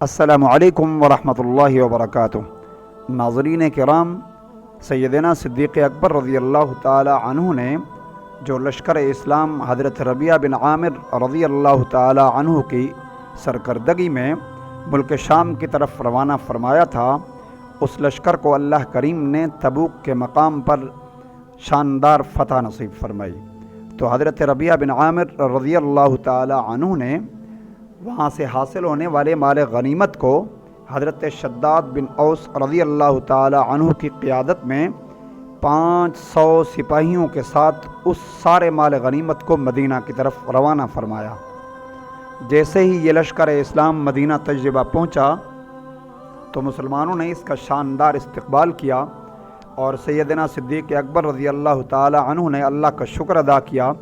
السلام علیکم ورحمۃ اللہ وبرکاتہ۔ ناظرین کرام، سیدنا صدیق اکبر رضی اللہ تعالی عنہ نے جو لشکر اسلام حضرت ربیعہ بن عامر رضی اللہ تعالی عنہ کی سرکردگی میں ملک شام کی طرف روانہ فرمایا تھا، اس لشکر کو اللہ کریم نے تبوک کے مقام پر شاندار فتح نصیب فرمائی۔ تو حضرت ربیعہ بن عامر رضی اللہ تعالی عنہ نے وہاں سے حاصل ہونے والے مال غنیمت کو حضرت شداد بن اوس رضی اللہ تعالی عنہ کی قیادت میں 500 سپاہیوں کے ساتھ اس سارے مال غنیمت کو مدینہ کی طرف روانہ فرمایا۔ جیسے ہی یہ لشکر اسلام مدینہ تجربہ پہنچا تو مسلمانوں نے اس کا شاندار استقبال کیا اور سیدنا صدیق اکبر رضی اللہ تعالی عنہ نے اللہ کا شکر ادا کیا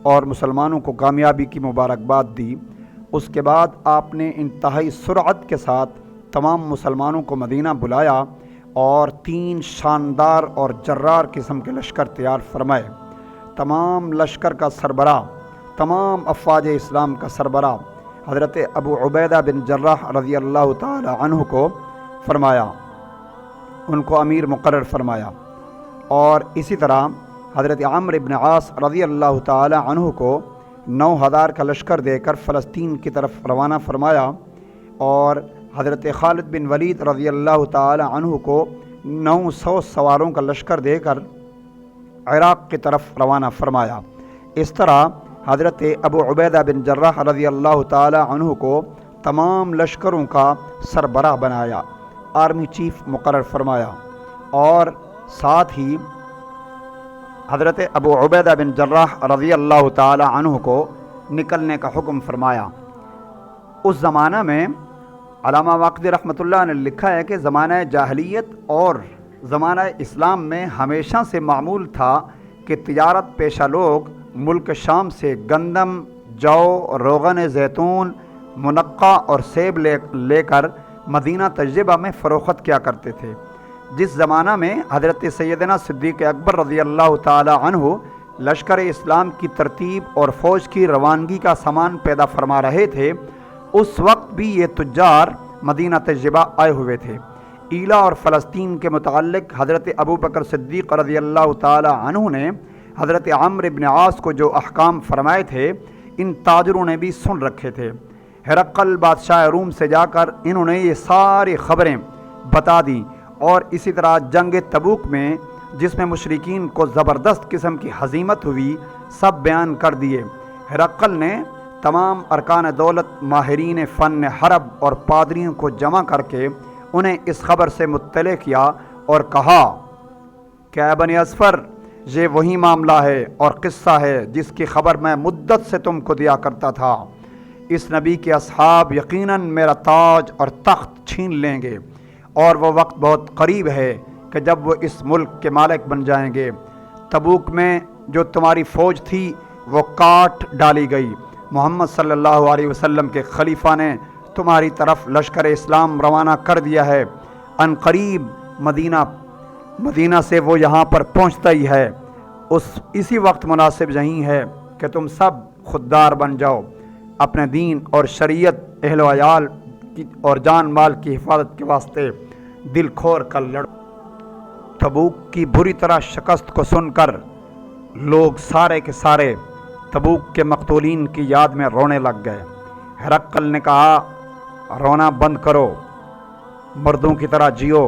اور مسلمانوں کو کامیابی کی مبارکباد دی۔ اس کے بعد آپ نے انتہائی سرعت کے ساتھ تمام مسلمانوں کو مدینہ بلایا اور 3 شاندار اور جرار قسم کے لشکر تیار فرمائے۔ تمام لشکر کا سربراہ، تمام افواج اسلام کا سربراہ حضرت ابو عبیدہ بن جراح رضی اللہ تعالی عنہ کو فرمایا، ان کو امیر مقرر فرمایا، اور اسی طرح حضرت عمرو بن عاص رضی اللہ تعالی عنہ کو 9000 کا لشکر دے کر فلسطین کی طرف روانہ فرمایا، اور حضرت خالد بن ولید رضی اللہ تعالی عنہ کو 900 سواروں کا لشکر دے کر عراق کی طرف روانہ فرمایا۔ اس طرح حضرت ابو عبیدہ بن جراح رضی اللہ تعالی عنہ کو تمام لشکروں کا سربراہ بنایا، آرمی چیف مقرر فرمایا، اور ساتھ ہی حضرت ابو عبیدہ بن جراح رضی اللہ تعالی عنہ کو نکلنے کا حکم فرمایا۔ اس زمانہ میں علامہ واقدی رحمۃ اللہ نے لکھا ہے کہ زمانہ جاہلیت اور زمانہ اسلام میں ہمیشہ سے معمول تھا کہ تجارت پیشہ لوگ ملک شام سے گندم، جو، روغن زیتون، منقع اور سیب لے کر مدینہ تجربہ میں فروخت کیا کرتے تھے۔ جس زمانہ میں حضرت سیدنا صدیق اکبر رضی اللہ تعالی عنہ لشکر اسلام کی ترتیب اور فوج کی روانگی کا سامان پیدا فرما رہے تھے، اس وقت بھی یہ تجار مدینہ تجربہ آئے ہوئے تھے۔ ایلا اور فلسطین کے متعلق حضرت ابو بکر صدیق رضی اللہ تعالی عنہ نے حضرت عمرو بن عاص کو جو احکام فرمائے تھے، ان تاجروں نے بھی سن رکھے تھے۔ ہرقل بادشاہ روم سے جا کر انہوں نے یہ ساری خبریں بتا دیں، اور اسی طرح جنگ تبوک میں جس میں مشرکین کو زبردست قسم کی ہزیمت ہوئی، سب بیان کر دیے۔ ہرقل نے تمام ارکان دولت، ماہرین فن حرب اور پادریوں کو جمع کر کے انہیں اس خبر سے مطلع کیا اور کہا کہ اے بنی اصفر، یہ وہی معاملہ ہے اور قصہ ہے جس کی خبر میں مدت سے تم کو دیا کرتا تھا۔ اس نبی کے اصحاب یقیناً میرا تاج اور تخت چھین لیں گے، اور وہ وقت بہت قریب ہے کہ جب وہ اس ملک کے مالک بن جائیں گے۔ تبوک میں جو تمہاری فوج تھی وہ کاٹ ڈالی گئی۔ محمد صلی اللہ علیہ وسلم کے خلیفہ نے تمہاری طرف لشکر اسلام روانہ کر دیا ہے۔ ان قریب مدینہ سے وہ یہاں پر پہنچتا ہی ہے۔ اسی وقت مناسب یہی ہے کہ تم سب خوددار بن جاؤ، اپنے دین اور شریعت، اہل و عیال اور جان مال کی حفاظت کے واسطے دل کھول کر لڑو۔ تبوک کی بری طرح شکست کو سن کر لوگ سارے کے سارے تبوک کے مقتولین کی یاد میں رونے لگ گئے۔ ہرقل نے کہا، رونا بند کرو، مردوں کی طرح جیو۔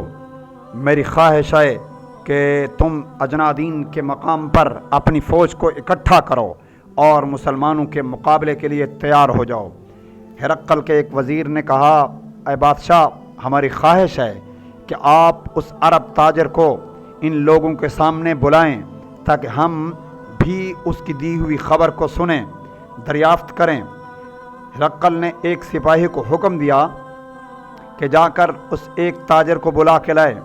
میری خواہش ہے کہ تم اجنادین کے مقام پر اپنی فوج کو اکٹھا کرو اور مسلمانوں کے مقابلے کے لیے تیار ہو جاؤ۔ ہرقل کے ایک وزیر نے کہا، اے بادشاہ، ہماری خواہش ہے کہ آپ اس عرب تاجر کو ان لوگوں کے سامنے بلائیں تاکہ ہم بھی اس کی دی ہوئی خبر کو سنیں، دریافت کریں۔ ہرقل نے ایک سپاہی کو حکم دیا کہ جا کر اس ایک تاجر کو بلا کے لائے۔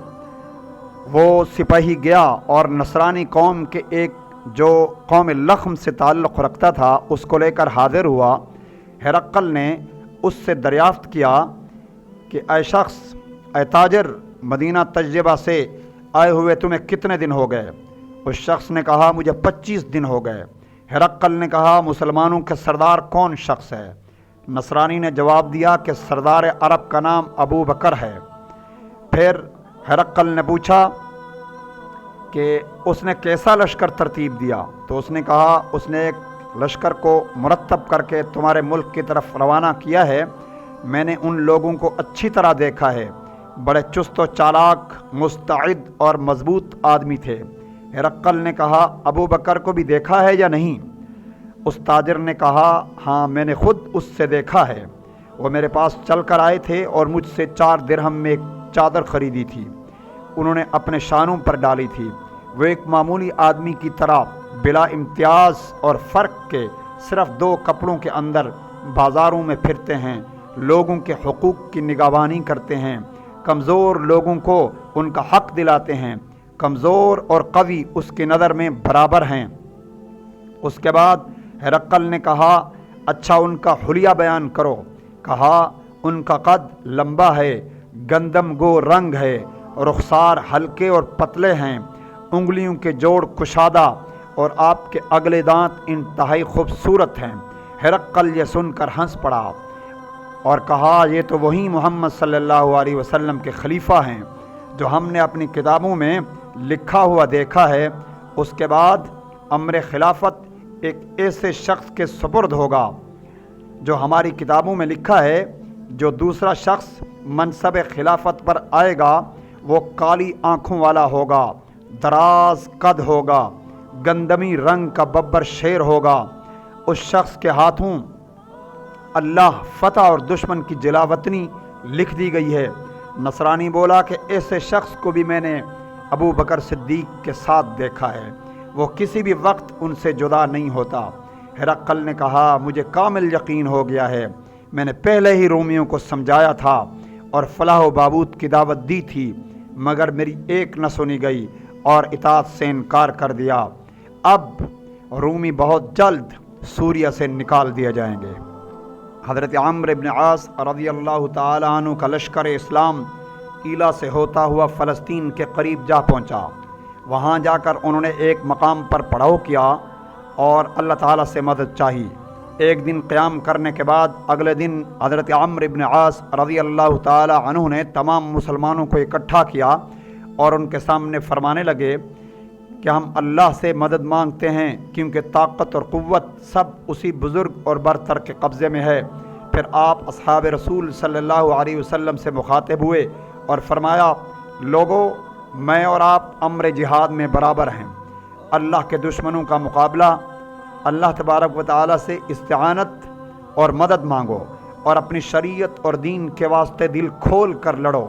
وہ سپاہی گیا اور نصرانی قوم کے ایک جو قوم لخم سے تعلق رکھتا تھا اس کو لے کر حاضر ہوا۔ ہرقل نے اس سے دریافت کیا کہ اے شخص، اے تاجر، مدینہ تجربہ سے آئے ہوئے تمہیں کتنے دن ہو گئے؟ اس شخص نے کہا، مجھے 25 دن ہو گئے۔ ہرقل نے کہا، مسلمانوں کے سردار کون شخص ہے؟ نصرانی نے جواب دیا کہ سردار عرب کا نام ابو بکر ہے۔ پھر ہرقل نے پوچھا کہ اس نے کیسا لشکر ترتیب دیا؟ تو اس نے کہا اس نے ایک لشکر کو مرتب کر کے تمہارے ملک کی طرف روانہ کیا ہے۔ میں نے ان لوگوں کو اچھی طرح دیکھا ہے، بڑے چست و چالاک، مستعد اور مضبوط آدمی تھے۔ ہرقل نے کہا ابو بکر کو بھی دیکھا ہے یا نہیں؟ اس تاجر نے کہا ہاں میں نے خود اس سے دیکھا ہے، وہ میرے پاس چل کر آئے تھے اور مجھ سے 4 درہم میں ایک چادر خریدی تھی، انہوں نے اپنے شانوں پر ڈالی تھی۔ وہ ایک معمولی آدمی کی طرح بلا امتیاز اور فرق کے صرف 2 کپڑوں کے اندر بازاروں میں پھرتے ہیں، لوگوں کے حقوق کی نگہبانی کرتے ہیں، کمزور لوگوں کو ان کا حق دلاتے ہیں، کمزور اور قوی اس کی نظر میں برابر ہیں۔ اس کے بعد ہرقل نے کہا اچھا ان کا حلیہ بیان کرو۔ کہا ان کا قد لمبا ہے، گندم گو رنگ ہے، رخسار ہلکے اور پتلے ہیں، انگلیوں کے جوڑ کشادہ اور آپ کے اگلے دانت انتہائی خوبصورت ہیں۔ ہرقل یہ سن کر ہنس پڑا اور کہا یہ تو وہی محمد صلی اللہ علیہ وسلم کے خلیفہ ہیں جو ہم نے اپنی کتابوں میں لکھا ہوا دیکھا ہے۔ اس کے بعد امر خلافت ایک ایسے شخص کے سپرد ہوگا جو ہماری کتابوں میں لکھا ہے۔ جو دوسرا شخص منصب خلافت پر آئے گا وہ کالی آنکھوں والا ہوگا، دراز قد ہوگا، گندمی رنگ کا ببر شیر ہوگا۔ اس شخص کے ہاتھوں اللہ فتح اور دشمن کی جلاوطنی لکھ دی گئی ہے۔ نصرانی بولا کہ ایسے شخص کو بھی میں نے ابو بکر صدیق کے ساتھ دیکھا ہے، وہ کسی بھی وقت ان سے جدا نہیں ہوتا۔ ہرقل نے کہا مجھے کامل یقین ہو گیا ہے، میں نے پہلے ہی رومیوں کو سمجھایا تھا اور فلاح و بہبود کی دعوت دی تھی، مگر میری ایک نہ سنی گئی اور اطاعت سے انکار کر دیا۔ اب رومی بہت جلد سوریہ سے نکال دیے جائیں گے۔ حضرت عمرو بن عاص رضی اللہ تعالی عنہ کا لشکر اسلام ایلا سے ہوتا ہوا فلسطین کے قریب جا پہنچا۔ وہاں جا کر انہوں نے ایک مقام پر پڑاؤ کیا اور اللہ تعالیٰ سے مدد چاہی۔ ایک دن قیام کرنے کے بعد اگلے دن حضرت عمرو بن عاص رضی اللہ تعالی عنہ نے تمام مسلمانوں کو اکٹھا کیا اور ان کے سامنے فرمانے لگے کہ ہم اللہ سے مدد مانگتے ہیں کیونکہ طاقت اور قوت سب اسی بزرگ اور برتر کے قبضے میں ہے۔ پھر آپ اصحاب رسول صلی اللہ علیہ وسلم سے مخاطب ہوئے اور فرمایا لوگو میں اور آپ امر جہاد میں برابر ہیں، اللہ کے دشمنوں کا مقابلہ اللہ تبارک و تعالیٰ سے استعانت اور مدد مانگو اور اپنی شریعت اور دین کے واسطے دل کھول کر لڑو۔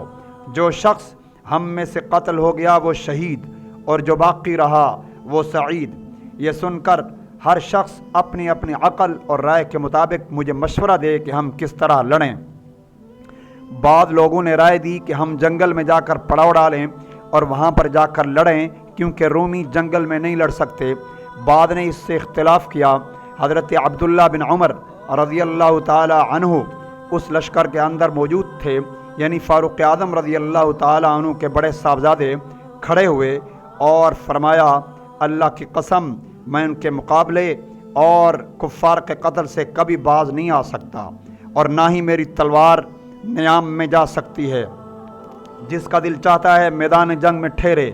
جو شخص ہم میں سے قتل ہو گیا وہ شہید اور جو باقی رہا وہ سعید۔ یہ سن کر ہر شخص اپنی اپنی عقل اور رائے کے مطابق مجھے مشورہ دے کہ ہم کس طرح لڑیں۔ بعض لوگوں نے رائے دی کہ ہم جنگل میں جا کر پڑاؤ ڈالیں اور وہاں پر جا کر لڑیں کیونکہ رومی جنگل میں نہیں لڑ سکتے۔ بعد نے اس سے اختلاف کیا۔ حضرت عبداللہ بن عمر رضی اللہ تعالی عنہ اس لشکر کے اندر موجود تھے، یعنی فاروق اعظم رضی اللہ تعالی عنہ کے بڑے صاحبزادے کھڑے ہوئے اور فرمایا اللہ کی قسم میں ان کے مقابلے اور کفار کے قتل سے کبھی باز نہیں آ سکتا اور نہ ہی میری تلوار نیام میں جا سکتی ہے۔ جس کا دل چاہتا ہے میدان جنگ میں ٹھہرے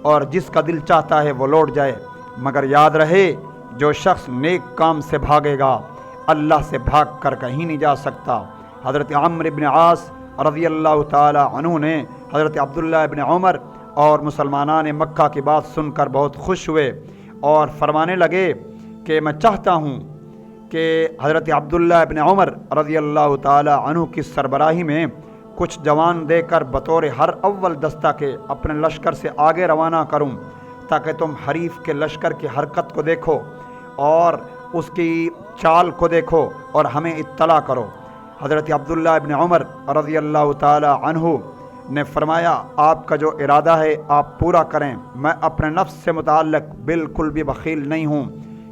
اور جس کا دل چاہتا ہے وہ لوٹ جائے، مگر یاد رہے جو شخص نیک کام سے بھاگے گا اللہ سے بھاگ کر کہیں نہیں جا سکتا۔ حضرت عمرو بن عاص رضی اللہ تعالی عنہ نے حضرت عبداللہ بن عمر اور مسلمانان مکہ کی بات سن کر بہت خوش ہوئے اور فرمانے لگے کہ میں چاہتا ہوں کہ حضرت عبداللہ بن عمر رضی اللہ تعالی عنہ کی سربراہی میں کچھ جوان دے کر بطور ہر اول دستہ کے اپنے لشکر سے آگے روانہ کروں تاکہ تم حریف کے لشکر کی حرکت کو دیکھو اور اس کی چال کو دیکھو اور ہمیں اطلاع کرو۔ حضرت عبداللہ ابن عمر رضی اللہ تعالی عنہ نے فرمایا آپ کا جو ارادہ ہے آپ پورا کریں، میں اپنے نفس سے متعلق بالکل بھی بخیل نہیں ہوں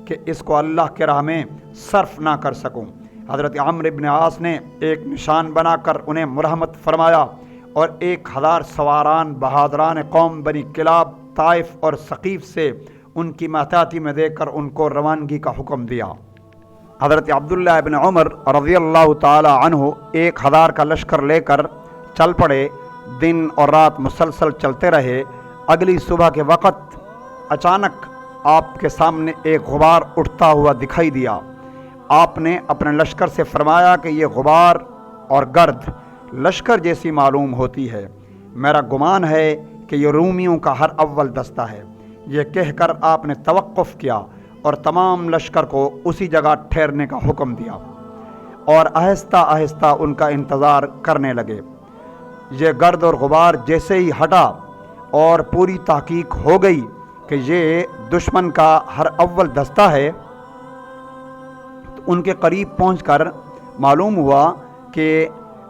کہ اس کو اللہ کے راہ میں صرف نہ کر سکوں۔ حضرت عمرو بن عاص نے ایک نشان بنا کر انہیں مرحمت فرمایا اور 1000 سواران بہادران قوم بنی کلاب، طائف اور ثقیف سے ان کی محتاطی میں دے کر ان کو روانگی کا حکم دیا۔ حضرت عبداللہ ابن عمر رضی اللہ تعالی عنہ 1000 کا لشکر لے کر چل پڑے۔ دن اور رات مسلسل چلتے رہے۔ اگلی صبح کے وقت اچانک آپ کے سامنے ایک غبار اٹھتا ہوا دکھائی دیا۔ آپ نے اپنے لشکر سے فرمایا کہ یہ غبار اور گرد لشکر جیسی معلوم ہوتی ہے، میرا گمان ہے کہ یہ رومیوں کا ہر اول دستہ ہے۔ یہ کہہ کر آپ نے توقف کیا اور تمام لشکر کو اسی جگہ ٹھہرنے کا حکم دیا اور آہستہ آہستہ ان کا انتظار کرنے لگے۔ یہ گرد اور غبار جیسے ہی ہٹا اور پوری تحقیق ہو گئی کہ یہ دشمن کا ہر اول دستہ ہے، تو ان کے قریب پہنچ کر معلوم ہوا کہ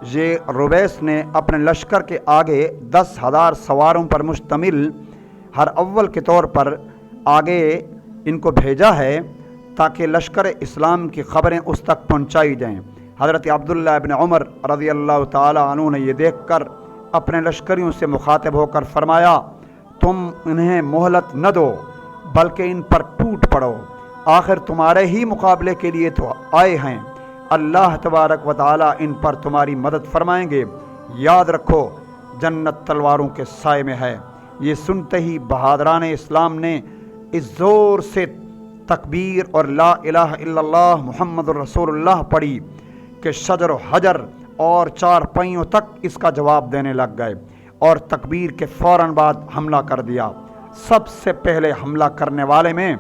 یہ رویس نے اپنے لشکر کے آگے 10,000 سواروں پر مشتمل ہر اول کے طور پر آگے ان کو بھیجا ہے تاکہ لشکر اسلام کی خبریں اس تک پہنچائی جائیں۔ حضرت عبداللہ ابن عمر رضی اللہ تعالی عنہ نے یہ دیکھ کر اپنے لشکریوں سے مخاطب ہو کر فرمایا، تم انہیں مہلت نہ دو بلکہ ان پر ٹوٹ پڑو، آخر تمہارے ہی مقابلے کے لیے تو آئے ہیں، اللہ تبارک و تعالی ان پر تمہاری مدد فرمائیں گے، یاد رکھو جنت تلواروں کے سائے میں ہے۔ یہ سنتے ہی بہادران اسلام نے اس زور سے تکبیر اور لا الہ الا اللہ محمد الرسول اللہ پڑھی کہ شجر و حجر اور 4 پائیوں تک اس کا جواب دینے لگ گئے اور تکبیر کے فوراً بعد حملہ کر دیا۔ سب سے پہلے حملہ کرنے والے میں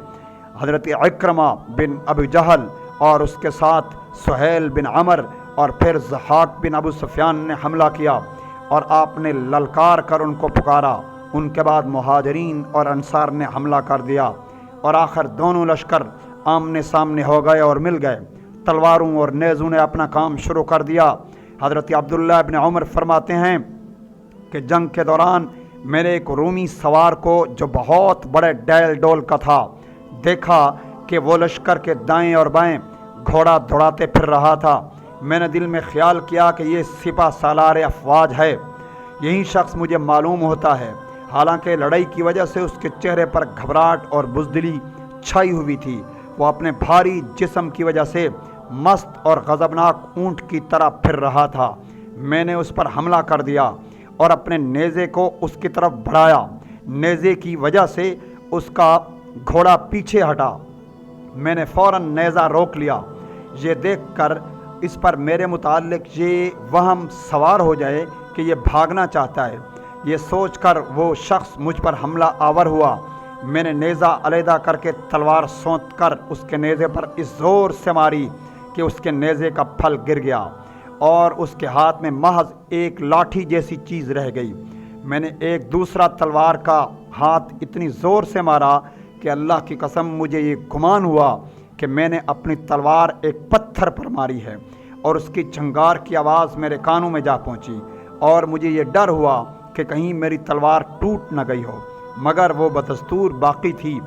حضرت عکرمہ بن ابو جہل اور اس کے ساتھ سہیل بن عمر اور پھر ضحاک بن ابو سفیان نے حملہ کیا اور آپ نے للکار کر ان کو پکارا۔ ان کے بعد مہاجرین اور انصار نے حملہ کر دیا اور آخر دونوں لشکر آمنے سامنے ہو گئے اور مل گئے۔ تلواروں اور نیزوں نے اپنا کام شروع کر دیا۔ حضرت عبداللہ ابن عمر فرماتے ہیں کہ جنگ کے دوران میں نے ایک رومی سوار کو جو بہت بڑے ڈیل ڈول کا تھا دیکھا کہ وہ لشکر کے دائیں اور بائیں گھوڑا دوڑاتے پھر رہا تھا۔ میں نے دل میں خیال کیا کہ یہ سپہ سالار افواج ہے، یہی شخص مجھے معلوم ہوتا ہے۔ حالانکہ لڑائی کی وجہ سے اس کے چہرے پر گھبراہٹ اور بزدلی چھائی ہوئی تھی، وہ اپنے بھاری جسم کی وجہ سے مست اور غضبناک اونٹ کی طرح پھر رہا تھا۔ میں نے اس پر حملہ کر دیا اور اپنے نیزے کو اس کی طرف بڑھایا۔ نیزے کی وجہ سے اس کا گھوڑا پیچھے ہٹا، میں نے فوراً نیزہ روک لیا۔ یہ دیکھ کر اس پر میرے متعلق یہ وہم سوار ہو جائے کہ یہ بھاگنا چاہتا ہے، یہ سوچ کر وہ شخص مجھ پر حملہ آور ہوا۔ میں نے نیزہ علیحدہ کر کے تلوار سونت کر اس کے نیزے پر اس زور سے ماری کہ اس کے نیزے کا پھل گر گیا اور اس کے ہاتھ میں محض ایک لاٹھی جیسی چیز رہ گئی۔ میں نے ایک دوسرا تلوار کا ہاتھ اتنی زور سے مارا کہ اللہ کی قسم مجھے یہ گمان ہوا کہ میں نے اپنی تلوار ایک پتھر پر ماری ہے اور اس کی چنگار کی آواز میرے کانوں میں جا پہنچی اور مجھے یہ ڈر ہوا کہ کہیں میری تلوار ٹوٹ نہ گئی ہو، مگر وہ بدستور باقی تھی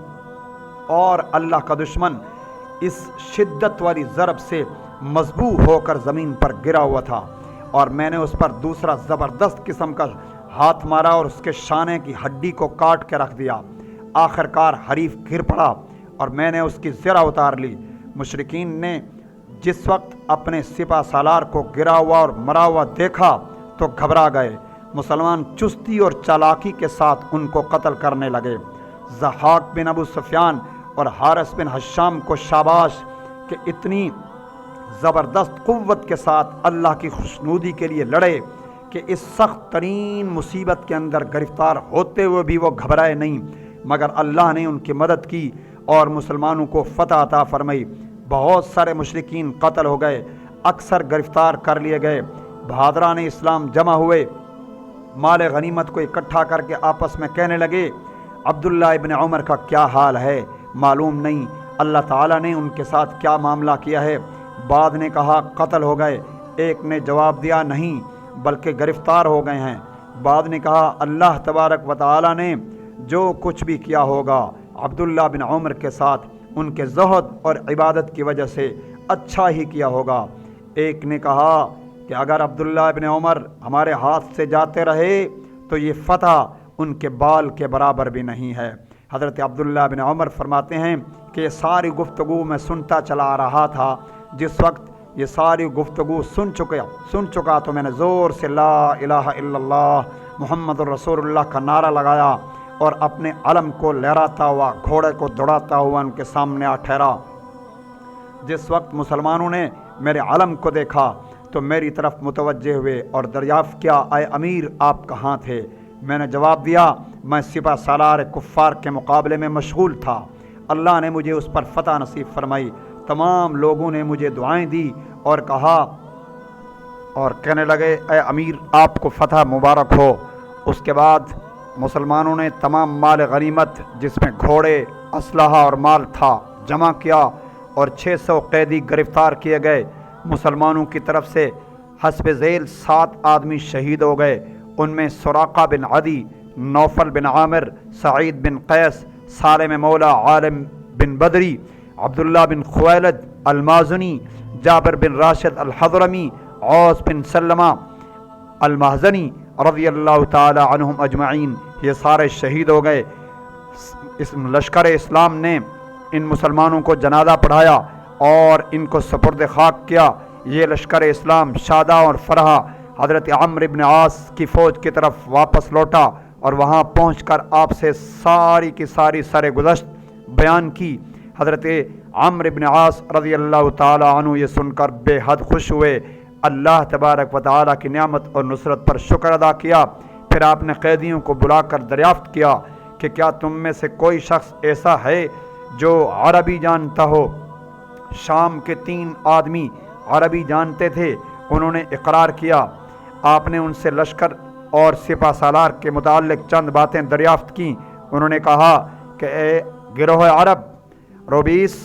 اور اللہ کا دشمن اس شدت والی ضرب سے مذبوح ہو کر زمین پر گرا ہوا تھا اور میں نے اس پر دوسرا زبردست قسم کا ہاتھ مارا اور اس کے شانے کی ہڈی کو کاٹ کے رکھ دیا۔ آخرکار حریف گر پڑا اور میں نے اس کی زرہ اتار لی۔ مشرکین نے جس وقت اپنے سپہ سالار کو گرا ہوا اور مرا ہوا دیکھا تو گھبرا گئے۔ مسلمان چستی اور چالاکی کے ساتھ ان کو قتل کرنے لگے۔ ضحاک بن ابو سفیان اور حارث بن حشام کو شاباش کہ اتنی زبردست قوت کے ساتھ اللہ کی خوشنودی کے لیے لڑے کہ اس سخت ترین مصیبت کے اندر گرفتار ہوتے ہوئے بھی وہ گھبرائے نہیں، مگر اللہ نے ان کی مدد کی اور مسلمانوں کو فتح عطا فرمائی۔ بہت سارے مشرکین قتل ہو گئے، اکثر گرفتار کر لیے گئے۔ بہادران اسلام جمع ہوئے، مال غنیمت کو اکٹھا کر کے آپس میں کہنے لگے، عبداللہ ابن عمر کا کیا حال ہے معلوم نہیں، اللہ تعالیٰ نے ان کے ساتھ کیا معاملہ کیا ہے۔ بعد نے کہا قتل ہو گئے، ایک نے جواب دیا نہیں بلکہ گرفتار ہو گئے ہیں۔ بعد نے کہا اللہ تبارک و تعالیٰ نے جو کچھ بھی کیا ہوگا عبداللہ بن عمر کے ساتھ ان کے زہد اور عبادت کی وجہ سے اچھا ہی کیا ہوگا۔ ایک نے کہا کہ اگر عبداللہ ابن عمر ہمارے ہاتھ سے جاتے رہے تو یہ فتح ان کے بال کے برابر بھی نہیں ہے۔ حضرت عبداللہ بن عمر فرماتے ہیں کہ یہ ساری گفتگو میں سنتا چلا رہا تھا۔ جس وقت یہ ساری گفتگو سن چکا تو میں نے زور سے لا الہ الا اللہ محمد الرسول اللہ کا نعرہ لگایا اور اپنے علم کو لہراتا ہوا گھوڑے کو دوڑاتا ہوا ان کے سامنے آ ٹھہرا۔ جس وقت مسلمانوں نے میرے علم کو دیکھا تو میری طرف متوجہ ہوئے اور دریافت کیا، اے امیر آپ کہاں تھے؟ میں نے جواب دیا، میں سپہ سالار کفار کے مقابلے میں مشغول تھا، اللہ نے مجھے اس پر فتح نصیب فرمائی۔ تمام لوگوں نے مجھے دعائیں دی اور کہنے لگے اے امیر آپ کو فتح مبارک ہو۔ اس کے بعد مسلمانوں نے تمام مال غنیمت جس میں گھوڑے، اسلحہ اور مال تھا جمع کیا اور 600 قیدی گرفتار کیے گئے۔ مسلمانوں کی طرف سے حسب ذیل 7 آدمی شہید ہو گئے، ان میں سراقہ بن عدی، نوفل بن عامر، سعید بن قیس، سالم مولا عالم بن بدری، عبداللہ بن خویلد المازنی، جابر بن راشد الحضرمی، عوس بن سلمہ المحزنی رضی اللہ تعالی عنہم اجمعین، یہ سارے شہید ہو گئے۔ اس لشکر اسلام نے ان مسلمانوں کو جنازہ پڑھایا اور ان کو سپرد خاک کیا۔ یہ لشکر اسلام شادہ اور فرحہ حضرت عمرو بن عاص کی فوج کی طرف واپس لوٹا اور وہاں پہنچ کر آپ سے ساری کی ساری سر گزشت بیان کی۔ حضرت عمرو بن عاص رضی اللہ تعالی عنہ یہ سن کر بے حد خوش ہوئے، اللہ تبارک و تعالی کی نعمت اور نصرت پر شکر ادا کیا۔ پھر آپ نے قیدیوں کو بلا کر دریافت کیا کہ کیا تم میں سے کوئی شخص ایسا ہے جو عربی جانتا ہو؟ شام کے 3 آدمی عربی جانتے تھے، انہوں نے اقرار کیا۔ آپ نے ان سے لشکر اور سپہ سالار کے متعلق چند باتیں دریافت کیں۔ انہوں نے کہا کہ اے گروہ عرب، روبیس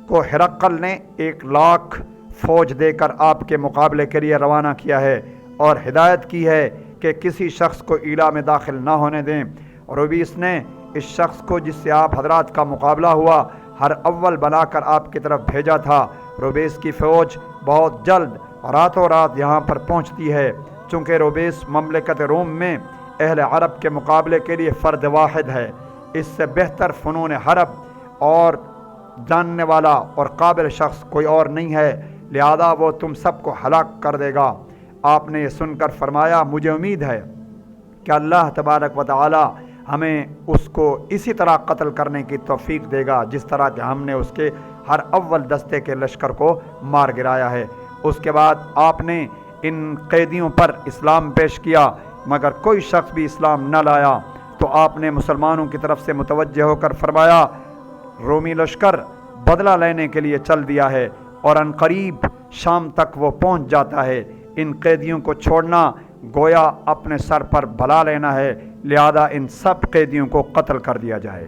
کو ہرقل نے 1 لاکھ فوج دے کر آپ کے مقابلے کے لیے روانہ کیا ہے اور ہدایت کی ہے کہ کسی شخص کو ایلا میں داخل نہ ہونے دیں۔ روبیس نے اس شخص کو جس سے آپ حضرات کا مقابلہ ہوا ہر اول بنا کر آپ کی طرف بھیجا تھا۔ روبیس کی فوج بہت جلد راتوں رات یہاں پر پہنچتی ہے، چونکہ روبیس مملکت روم میں اہل عرب کے مقابلے کے لیے فرد واحد ہے، اس سے بہتر فنون حرب اور جاننے والا اور قابل شخص کوئی اور نہیں ہے، لہذا وہ تم سب کو ہلاک کر دے گا۔ آپ نے یہ سن کر فرمایا، مجھے امید ہے کہ اللہ تبارک و تعالی ہمیں اس کو اسی طرح قتل کرنے کی توفیق دے گا جس طرح کہ ہم نے اس کے ہر اول دستے کے لشکر کو مار گرایا ہے۔ اس کے بعد آپ نے ان قیدیوں پر اسلام پیش کیا، مگر کوئی شخص بھی اسلام نہ لایا، تو آپ نے مسلمانوں کی طرف سے متوجہ ہو کر فرمایا، رومی لشکر بدلہ لینے کے لیے چل دیا ہے اور ان قریب شام تک وہ پہنچ جاتا ہے۔ ان قیدیوں کو چھوڑنا گویا اپنے سر پر بلا لینا ہے، لہذا ان سب قیدیوں کو قتل کر دیا جائے۔